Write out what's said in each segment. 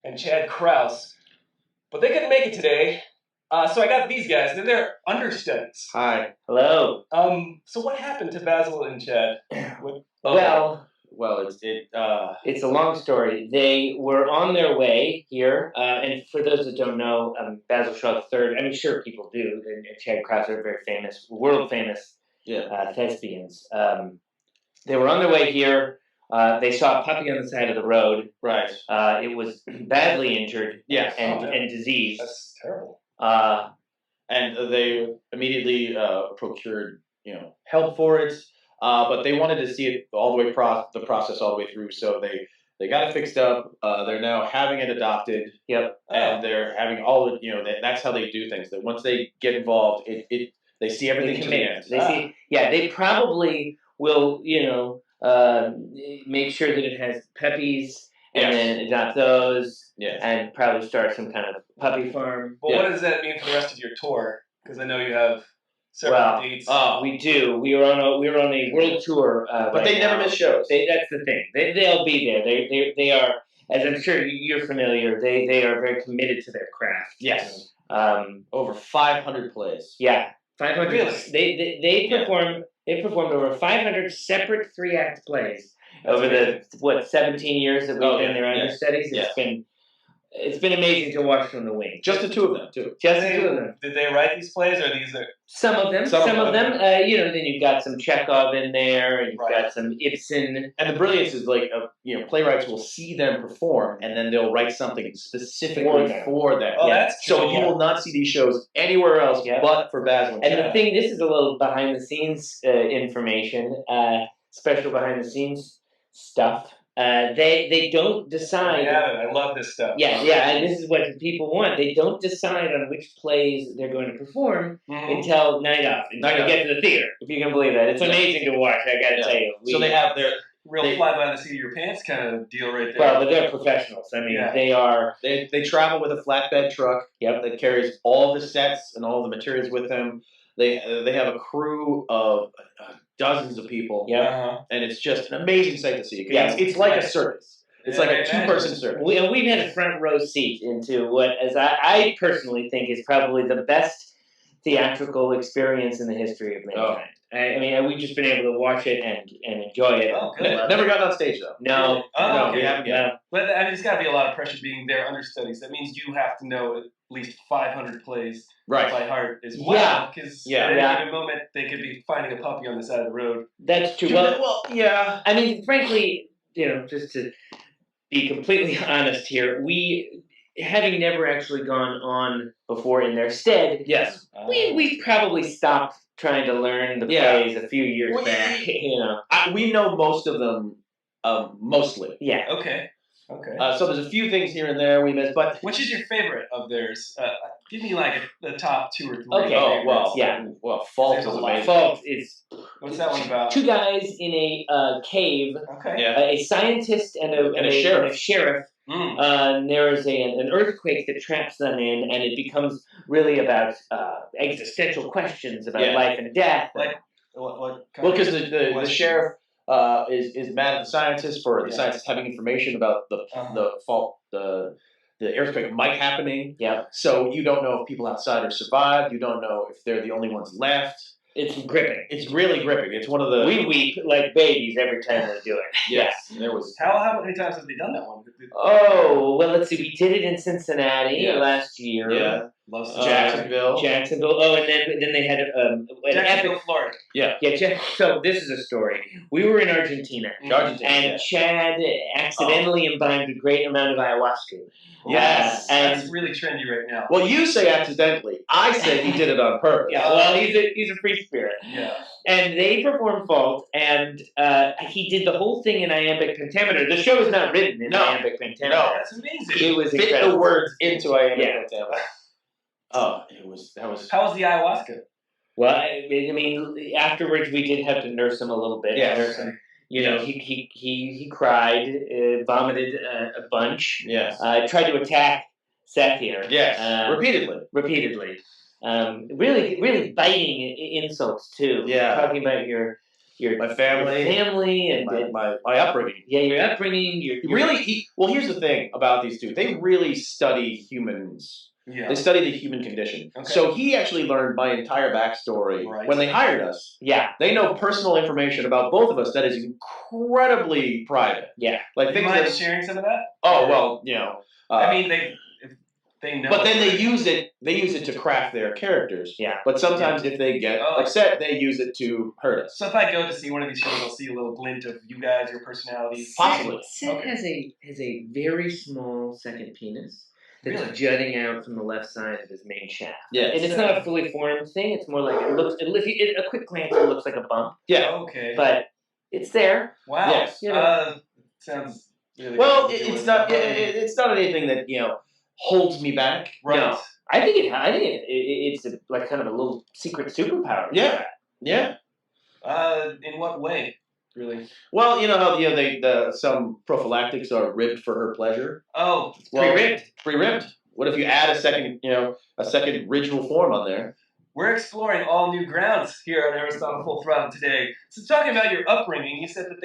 and Chad Krause, but they couldn't make it today. So I got these guys. They're Understudies. Hi. Hello. So what happened to Basil and Chad? Well, it's a long story. They were on their way here, and for those that don't know, Basil Shaw III, I mean, sure, people do, and Chad Krause are very famous, world famous thespians. They were on their way here. They saw a puppy on the side of the road. Right. It was badly injured and diseased. That's terrible. And they immediately procured, help for it. But they wanted to see it all the way the process all the way through. So they got it fixed up. They're now having it adopted. Yep. And they're having all of that's how they do things. That once they get involved, they see everything to the end. They probably will, make sure that it has puppies and then adopt those. Yes. And probably start some kind of puppy farm. Well, what does that mean for the rest of your tour? Because I know you have several dates. We do. We were on a world tour, but they never miss shows. That's the thing. They'll be there. They are, as I'm sure you're familiar. They are very committed to their craft. Yes. Over 500 plays. Yeah, 500. Really? They perform. They performed over 500 separate 3-act plays over the 17 years that we've been there Understudies. It's been amazing to watch from the wings. Just the two of them, too. Just the two of them. Did they write these plays, or these are some of them? Some of them. Then you've got some Chekhov in there, and you've got some Ibsen. And the brilliance is playwrights will see them perform, and then they'll write something specifically for them. Oh, that's true. So you will not see these shows anywhere else but for Basil. And the thing, this is a little behind the scenes information, special behind the scenes stuff. They don't decide. I love this stuff. Yeah, and this is what people want. They don't decide on which plays they're going to perform until night of, until you get to the theater. If you can believe that, it's amazing to watch. I got to tell you. So they have their real fly by the seat of your pants kind of deal right there. Well, but they're professionals. I mean, they are. They travel with a flatbed truck. Yep. That carries all the sets and all the materials with them. They have a crew of dozens of people. Yeah. And it's just an amazing sight to see. It's like a circus. It's like a 2-person circus. We've had a front row seat into what, as I personally think, is probably the best theatrical experience in the history of mankind. I mean, we've just been able to watch it and enjoy it. Oh, good. Never gotten on stage, though. No. Okay. We haven't yet. But I mean, there's got to be a lot of pressure being their Understudies. That means you have to know at least 500 plays by heart as well. Because at any given moment, they could be finding a puppy on the side of the road. That's true. Well, yeah. I mean, frankly, just to be completely honest here, we, having never actually gone on before in their stead, we probably stopped trying to learn the plays a few years back. We know most of them, mostly. Yeah. Okay. So there's a few things here and there we missed, but which is your favorite of theirs? Give me like the top 2 or 3. Okay. Fault is amazing. Fault is. What's that one about? 2 guys in a cave. Okay. A scientist and a sheriff. And there is an earthquake that traps them in, and it becomes really about existential questions about life and death. Like what well, because the sheriff is mad at the scientist for the scientist having information about the fault, the earthquake might happening. Yeah. So you don't know if people outside are survived. You don't know if they're the only ones left. It's gripping. It's really gripping. It's one of the. We weep like babies every time they do it. Yes. There was. How many times have they done that one? Oh, well, let's see. We did it in Cincinnati last year. Yeah. Jacksonville. Oh, and then they had an epic Florida. Yeah. So this is a story. We were in Argentina. And Chad accidentally imbibed a great amount of ayahuasca. Yes. That's really trendy right now. Well, you say accidentally. I say he did it on purpose. Yeah. Well, he's a free spirit. Yeah. And they performed Fault, and he did the whole thing in iambic pentameter. The show is not written in iambic pentameter. No, that's amazing. It was fit incredible. The words into iambic pentameter. Oh, that was. How was the ayahuasca? Well, I mean, afterwards we did have to nurse him a little bit. Yeah. Nurse him. He cried, vomited a bunch. Yes. Tried to attack Seth here. Yes. Repeatedly. Really biting insults too. Yeah. Talking about your my family, and my upbringing. Yeah, your upbringing. Well, here's the thing about these two. They really study humans. Yeah. They study the human condition. Okay. So he actually learned my entire backstory when they hired us. Yeah. They know personal information about both of us that is incredibly private. Yeah. Like things like sharing some of that? Oh, well, I mean, they know. But then they use it to craft their characters. Yeah. But sometimes if they get upset, they use it to hurt us. So if I go to see one of these shows, I'll see a little glint of you guys, your personalities. Possibly. Seth has a very small second penis. That's jutting out from the left side of his main shaft. Yeah, and it's not a fully formed thing. It's more like a quick glance, it looks like a bump. Yeah. Okay. But it's there. Wow. Yes. Sounds really well. It's not. It's not anything that holds me back. Right. No. I think it's like kind of a little secret superpower. Yeah. Yeah. In what way? Really? Well, you know how some prophylactics are ribbed for her pleasure. Oh, pre-ribbed. What if you add a second ritual form on there? We're exploring all new grounds here on Aristotle Full Throttle today. So, talking about your upbringing, you said that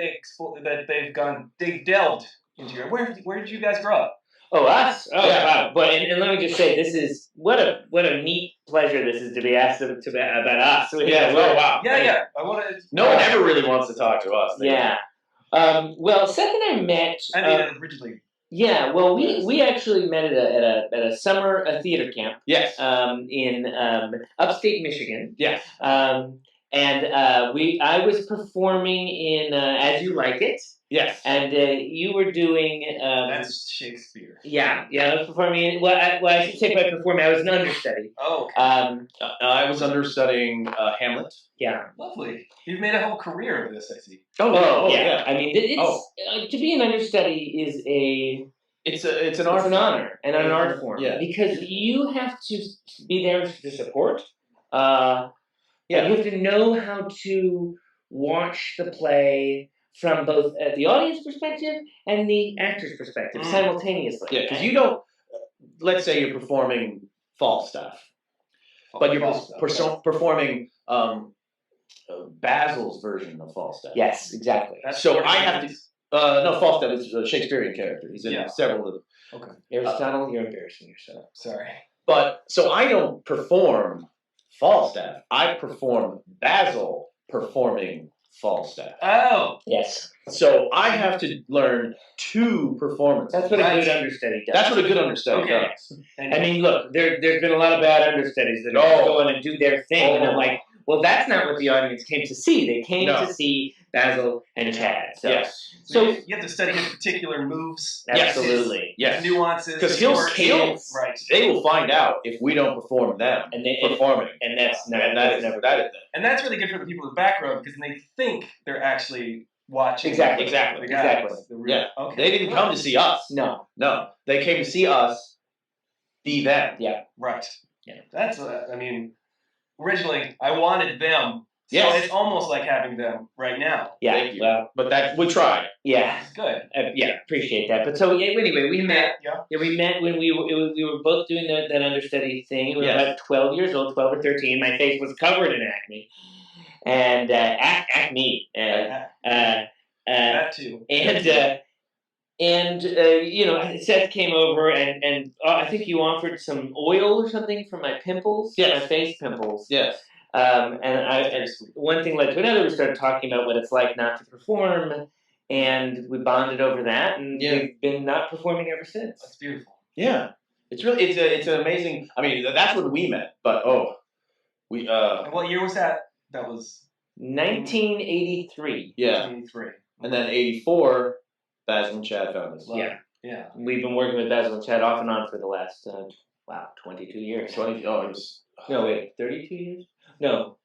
they've delved into your. Where did you guys grow up? Oh, us? Oh, yeah. Wow. But and let me just say, this is what a neat pleasure this is to be asked about us. Yeah. Well, wow. Yeah. I want to. No one ever really wants to talk to us. Yeah. Well, Seth and I met. Originally. Yeah. Well, we actually met at a summer theater camp. Yes. In upstate Michigan. Yes. And I was performing in As You Like It. Yes. And you were doing... that's Shakespeare. Yeah, I was performing... I should say by performing, I was an understudy. Oh, okay. I was understudying Hamlet. Yeah. Lovely. You've made a whole career of this, I see. Oh, yeah. I mean, to be an understudy is It's an art. It's an honor and an art form. Yeah. Because you have to be there to support. You have to know how to watch the play from both the audience perspective and the actor's perspective simultaneously. Yeah, because you don't. Let's say you're performing Falstaff, but you're performing Basil's version of Falstaff. Yes, exactly. So I have to. No, Falstaff is a Shakespearean character. He's in several of them. Okay. Aristotle, you're embarrassing yourself. Sorry. But so I don't perform Falstaff. I perform Basil performing Falstaff. Oh. Yes. So I have to learn two performances. That's what a good understudy does. That's what a good understudy does. I mean, look, there's been a lot of bad understudies that go in and do their thing, and I'm like, well, that's not what the audience came to see. They came to see Basil and Chad. So, yes. So you have to study his particular moves. Absolutely. Yes. Nuances. Because they will find out if we don't perform them and they performing. And that's And that's really good for the people in the back row because they think they're actually watching. Exactly. Yeah. Okay. They didn't come to see us. No. They came to see us be them. Yeah. Right. Yeah. That's originally I wanted them. So it's almost like having them right now. Yeah. Thank you. Well, but we tried. Yeah. Good. Appreciate that. But so anyway, we met. Yeah. We met when we were both doing that understudy thing. We were about 12 years old, 12 or 13. My face was covered in acne. And acne. That too. And Seth came over and I think you offered some oil or something for my pimples. Yes. My face pimples. Yes. And one thing led to another. We started talking about what it's like not to perform, and we bonded over that, and we've been not performing ever since. That's beautiful. Yeah, it's really it's an amazing. I mean, that's when we met, but we. What year was that? That was 1983. Yeah, 1983. And then 84, Basil and Chad found us. Yeah. We've been working with Basil and Chad off and on for the last 22 years. 32 years. No.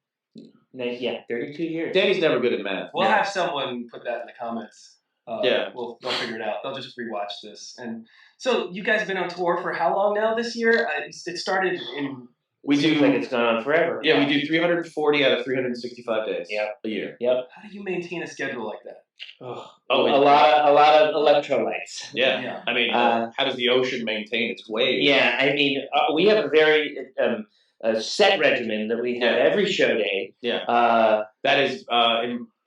32 years. Danny's never good at math. We'll have someone put that in the comments. They'll figure it out. They'll just rewatch this. And so you guys have been on tour for how long now this year? It started in... Seems like it's gone on forever. Yeah, we do 340 out of 365 days a year. Yep. How do you maintain a schedule like that? A lot of electrolytes. Yeah. I mean, how does the ocean maintain its waves? Yeah, I mean, we have a very set regimen that we have every show day. Yeah. That is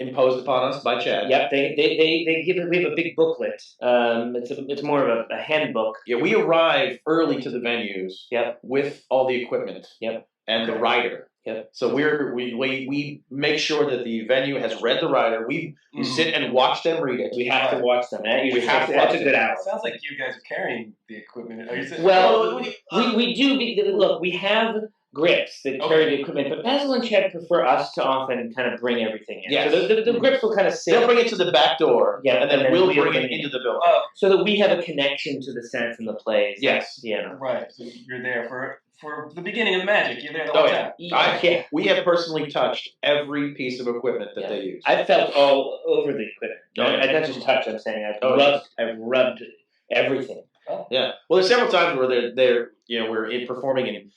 imposed upon us by Chad. Yep. They give it. We have a big booklet. It's more of a handbook. Yeah, we arrive early to the venues. Yep. With all the equipment. Yep. And the rider. Yep. So we make sure that the venue has read the rider. We sit and watch them read it. We have to watch them. That's a good hour. Sounds like you guys are carrying the equipment. Well, we do. Look, we have grips that carry the equipment, but Basil and Chad prefer us to often kind of bring everything in. Yes. So the grips will kind of sit. They'll bring it to the back door, and then we'll bring it into the building. So that we have a connection to the sets and the plays. Yes. Right. So you're there for the beginning of magic. You're there the whole time. We have personally touched every piece of equipment that they use. I've felt all over the equipment. I not just touch. I'm saying I've rubbed everything. Oh. Yeah. Well, there's several times where we're performing in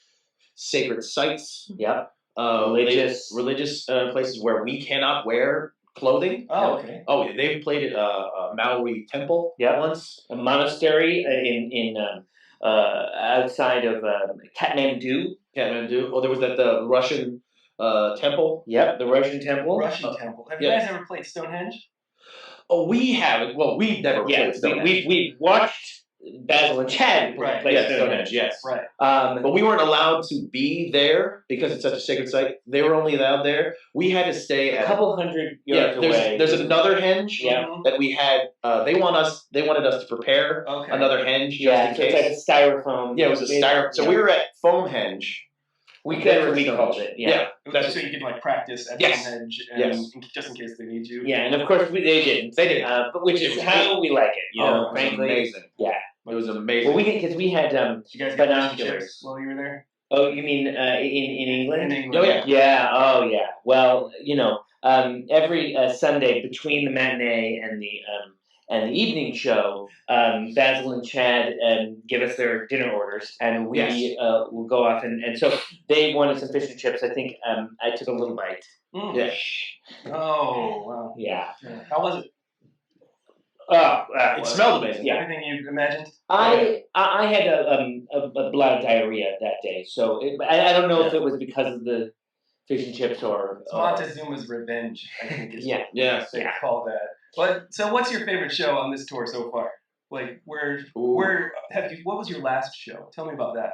sacred sites. Yep. Religious places where we cannot wear clothing. Oh, okay. Oh, they've played at a Maori temple once. A monastery in outside of Kathmandu. Oh, there was the Russian temple. Yep, the Russian temple. Russian temple. Have you guys ever played Stonehenge? Oh, we haven't. Well, we've never played Stonehenge. We've watched Basil and Chad play Stonehenge. Yes. Right. But we weren't allowed to be there because it's such a sacred site. They were only allowed there. We had to stay at a couple hundred yards away. There's another henge that we had. They wanted us to prepare another henge just in case. It's like a styrofoam. Yeah, it was a styrofoam. So we were at foam henge. We called it. Yeah. So you could practice at Stonehenge, just in case they need you. Yeah, and of course they didn't. They didn't. But which is how we like it. Frankly. Amazing. Yeah. It was amazing. Well, because we had you guys binoculars while you were there. Oh, you mean in England? In England. Oh yeah. Yeah. Oh yeah. Well, every Sunday between the matinee and the evening show, Basil and Chad give us their dinner orders, and we will go off and so they wanted some fish and chips. I think I took a little bite. Mm. Yeah. Oh wow. Yeah. How was it? It smelled amazing. Yeah. Everything you imagined? I had a lot of diarrhea that day, so I don't know if it was because of the fish and chips or Montezuma's Revenge, I think is what they call that. But so what's your favorite show on this tour so far? Like what was your last show? Tell me about that.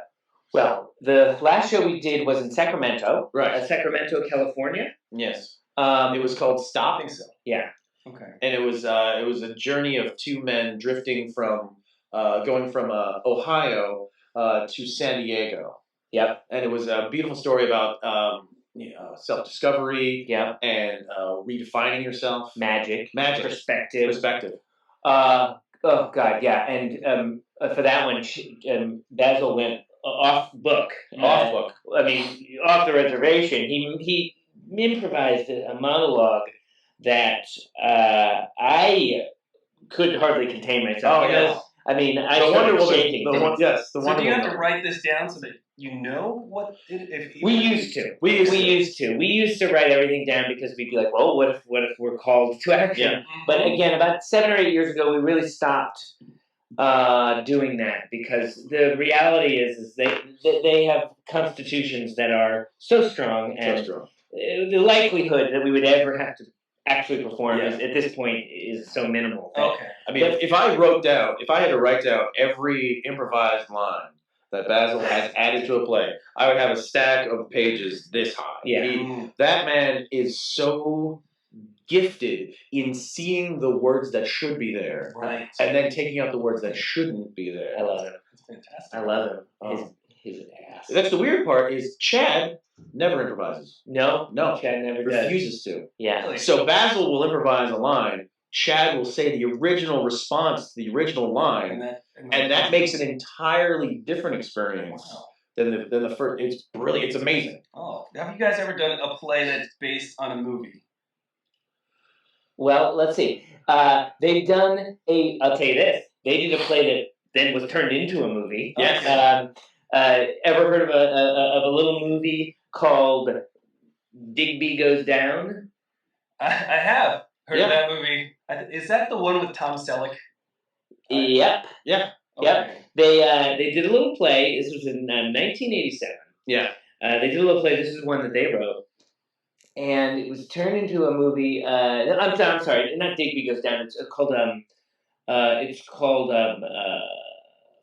Well, the last show we did was in Sacramento. Right. Sacramento, California. Yes. It was called Stop. I think so. Yeah. Okay. And it was a journey of two men drifting going from Ohio to San Diego. Yep. And it was a beautiful story about self-discovery. Yep. And redefining yourself. Magic. Perspective. Oh God, yeah. And for that one, Basil went off book. I mean, off the reservation. He improvised a monologue that I could hardly contain myself. Oh, yes. I mean, I started shaking. So do you have to write this down so that you know what we used to. We used to write everything down because we'd be like, well, what if we're called to action? Yeah. But again, about 7 or 8 years ago, we really stopped doing that because the reality is they have constitutions that are so strong, and the likelihood that we would ever have to actually perform at this point is so minimal. Okay. I mean, if I had to write down every improvised line that Basil has added to a play, I would have a stack of pages this high. Yeah. That man is so gifted in seeing the words that should be there, right, and then taking out the words that shouldn't be there. I love him. It's fantastic. I love him. He's an ass. That's the weird part is Chad never improvises. No. Chad never refuses to. Yeah. So Basil will improvise a line. Chad will say the original response to the original line, and that makes an entirely different experience than the first. It's brilliant. It's amazing. Oh, have you guys ever done a play that's based on a movie? Well, let's see. They've done I'll tell you this. They did a play that then was turned into a movie. Yes. Ever heard of a little movie called Digby Goes Down? I have heard of that movie. Is that the one with Tom Selleck? Yep. Yeah. Yep. They did a little play. This was in 1987. Yeah. They did a little play. This is one that they wrote. And it was turned into a movie. I'm sorry, not Digby Goes Down. It's called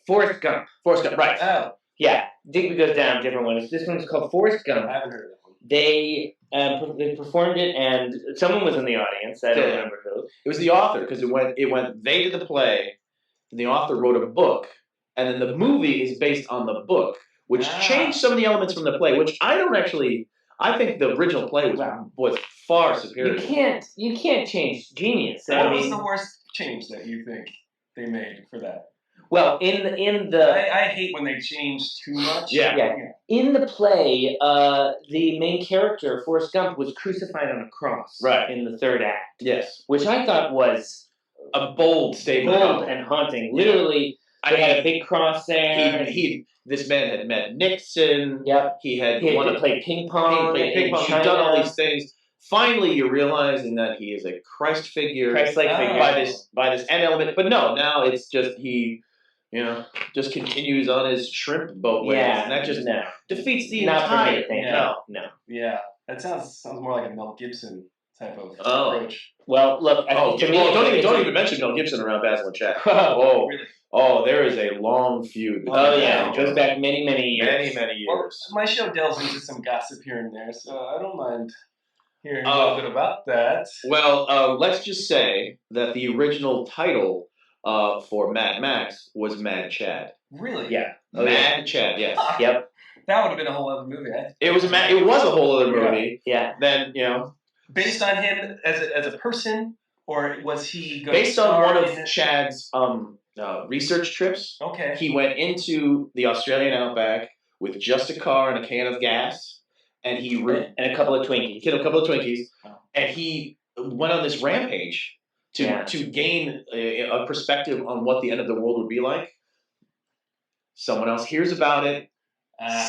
Forrest Gump. Forrest Gump, right? Oh, yeah. Digby Goes Down, different one. This one's called Forrest Gump. I haven't heard of that one. They performed it, and someone was in the audience. I don't remember who. It was the author because it went. They did the play, and the author wrote a book, and then the movie is based on the book, which changed some of the elements from the play, which I don't actually. I think the original play was far superior. You can't change genius. What was the worst change that you think they made for that? Well, in the I hate when they change too much. Yeah. In the play, the main character, Forrest Gump, was crucified on a cross. Right. In the third act. Yes. Which I thought was a bold statement. Bold and haunting. Literally, they had a big cross there. This man had met Nixon. Yep. He had played ping pong. He'd done all these things. Finally, you're realizing that he is a Christ figure. Christ-like figure. By this end element. But no, now it's just he, just continues on his shrimp boat ways. Yeah. And that just defeats the Not entire thing. No. Yeah. That sounds more like a Mel Gibson type of approach. Well, look. Don't even mention Mel Gibson around Basil and Chad. Oh, really? Oh, there is a long feud. Oh, yeah. It goes back many years. Many years. Well, my show delves into some gossip here and there, so I don't mind hearing a little bit about that. Well, let's just say that the original title for Mad Max was Mad Chad. Really? Yeah. Mad Chad, yes. Yep. That would have been a whole other movie. It was a whole other movie. Yeah. Then, based on him as a person, or was he based on one of Chad's research trips? Okay. He went into the Australian outback with just a car and a can of gas, and and a couple of Twinkies. And he went on this rampage to gain a perspective on what the end of the world would be like. Someone else hears about it,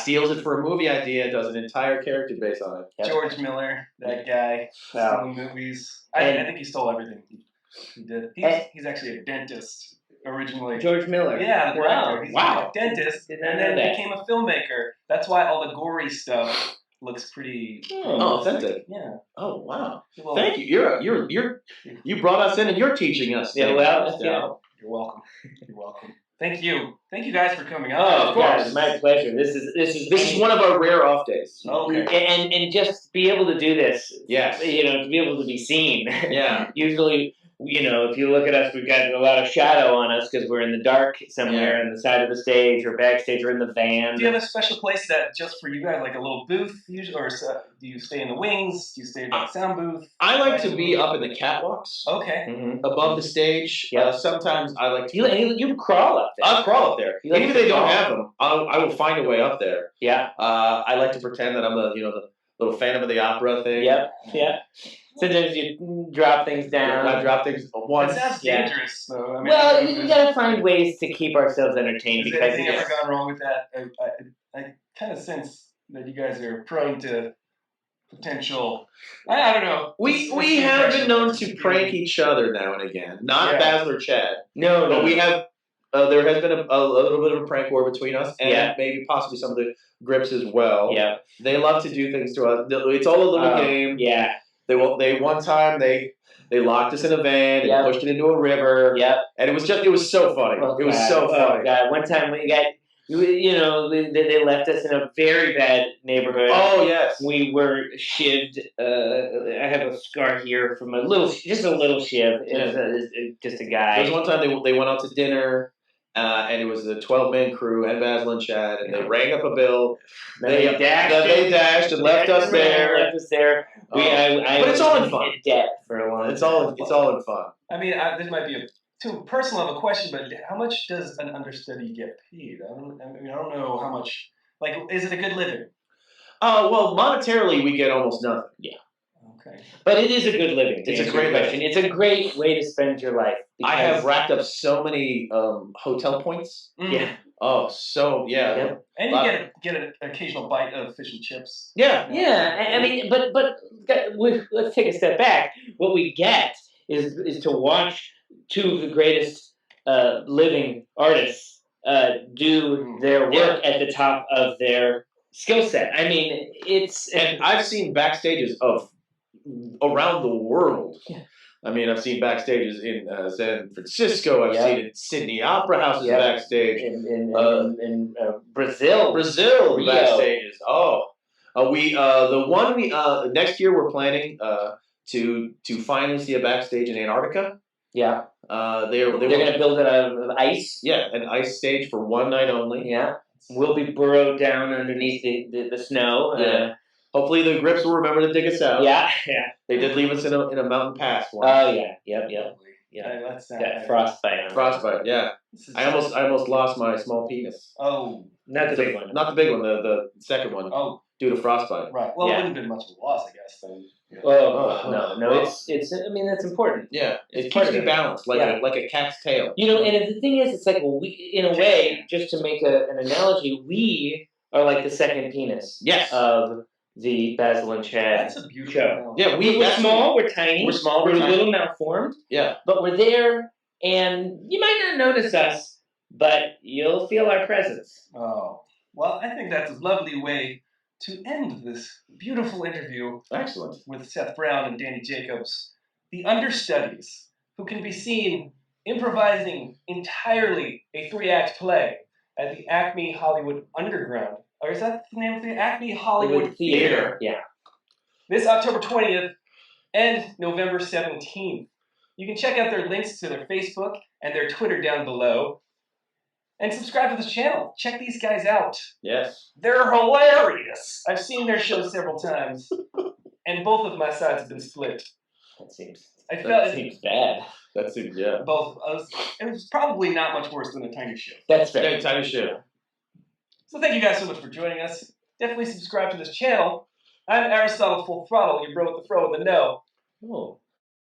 steals it for a movie idea, does an entire character based on it. Yep. George Miller, that guy, stealing movies. I think he stole everything. He did. He's actually a dentist originally. George Miller. Yeah, the director. He's a dentist, and then became a filmmaker. That's why all the gory stuff looks pretty authentic. Yeah. Oh wow! Thank you. You brought us in, and you're teaching us. Yeah. Well, You're welcome. You're welcome. Thank you guys for coming out. Oh, of course, my pleasure. This is one of our rare off days. Okay. And just be able to do this. Yes. To be able to be seen. Yeah. Usually, if you look at us, we've got a lot of shadow on us because we're in the dark somewhere on the side of the stage or backstage or in the van. Do you have a special place that just for you guys, like a little booth, usually, or do you stay in the wings? Do you stay in the sound booth? I like to be up in the catwalks. Okay. Above the stage. Sometimes I like to. You crawl up there. I'll crawl up there. Even if they don't have them, I will find a way up there. Yeah. I like to pretend that I'm the little Phantom of the Opera thing. Yep. Yeah. Sometimes you drop things down. I drop things once. It sounds dangerous, though. We gotta find ways to keep ourselves entertained. Has anything ever gone wrong with that? I kind of sense that you guys are prone to potential. I don't know. We have been known to prank each other now and again. Not Basil or Chad. No. But we have. There has been a little bit of a prank war between us, and maybe possibly some of the grips as well. Yeah. They love to do things to us. It's all a little game. Yeah. They one time they locked us in a van and pushed it into a river. Yep. And it was so funny. Oh, it was so funny. Oh God! One time we got, they left us in a very bad neighborhood. Oh yes. We were shivved. I have a scar here from a little shiv. It's just a guy. There was one time they went out to dinner. And it was a 12-man crew and Basil and Chad, and they rang up a bill. They dashed and left us there. But it's all in fun. In debt for a long time. It's all in fun. I mean, this might be too personal of a question, but how much does an understudy get paid? I don't know how much. Like, is it a good living? Well, monetarily, we get almost nothing. Yeah. Okay. But it is a good living. It's a great question. It's a great way to spend your life. I have racked up so many hotel points. Yeah. Oh, so yeah. Yep. And you get an occasional bite of fish and chips. Yeah. Yeah. I mean, but let's take a step back. What we get is to watch two of the greatest living artists do their work at the top of their skill set. I mean, and I've seen backstages of around the world. Yeah. I mean, I've seen backstages in San Francisco. I've seen it in Sydney Opera House's backstage. In Brazil. Rio. Backstages. Oh. The one we next year we're planning to finally see a backstage in Antarctica. Yeah. They're going to build it out of ice. Yeah, an ice stage for one night only. Yeah. We'll be burrowed down underneath the snow. Yeah. Hopefully the grips will remember to dig us out. Yeah. They did leave us in a mountain pass once. Oh yeah. Yep. Yeah. That's frostbite. Frostbite. Yeah. I almost lost my small penis. Oh. Not the big one. Not the big one. The second one. Oh. Due to frostbite. Right. Well, it wouldn't have been much of a loss, I guess. Then. Yeah. No. It's. I mean, that's important. Yeah. It keeps me balanced, like a cat's tail. You know, and the thing is, it's like we, in a way, just to make an analogy, we are like the second penis. Yes. Of the Basil and Chad. That's a beautiful show. Yeah, we're small, we're tiny, we're a little malformed. Yeah. But we're there, and you might not notice us, but you'll feel our presence. Oh. Well, I think that's a lovely way to end this beautiful interview. Excellent. With Seth Brown and Danny Jacobs, the Understudies, who can be seen improvising entirely a 3-act play at the ACME Hollywood Underground. Or is that the name of the ACME Hollywood Theater? Yeah. This October 20th and November 17th. You can check out their links to their Facebook and their Twitter down below. And subscribe to this channel. Check these guys out. Yes. They're hilarious. I've seen their show several times. And both of my sides have been split. That seems bad. That seems, yeah. Both. It was probably not much worse than a tiny show. That's fair. Yeah, tiny show. So thank you guys so much for joining us. Definitely subscribe to this channel. I'm Aristotle Full Throttle, your bro with the fro and the no. Oh.